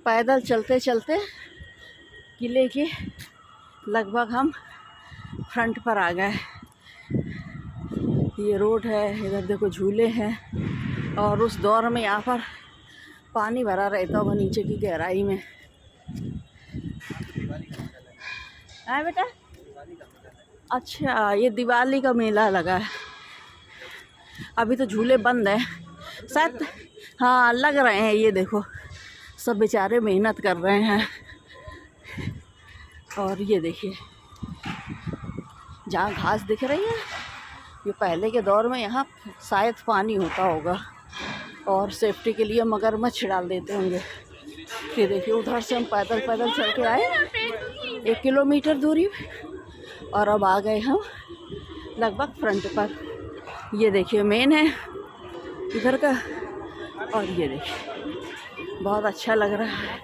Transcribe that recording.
पैदल चलते चलते किले के लगभग हम फ्रंट पर आ गए। ये रोड है, इधर देखो झूले हैं, और उस दौर में यहाँ पर पानी भरा रहता होगा नीचे की गहराई में। है बेटा? अच्छा, ये दिवाली का मेला लगा है। अभी तो झूले बंद है शायद। हाँ, लग रहे हैं। ये देखो सब बेचारे मेहनत कर रहे हैं। और ये देखिए जहाँ घास दिख रही है, ये पहले के दौर में यहाँ शायद पानी होता होगा, और सेफ्टी के लिए मगरमच्छ डाल देते होंगे। ये देखिए उधर से हम पैदल पैदल चल के आए 1 किलोमीटर दूरी, और अब आ गए हम लगभग फ्रंट पर। ये देखिए मेन है इधर का, और ये देखिए बहुत अच्छा लग रहा है।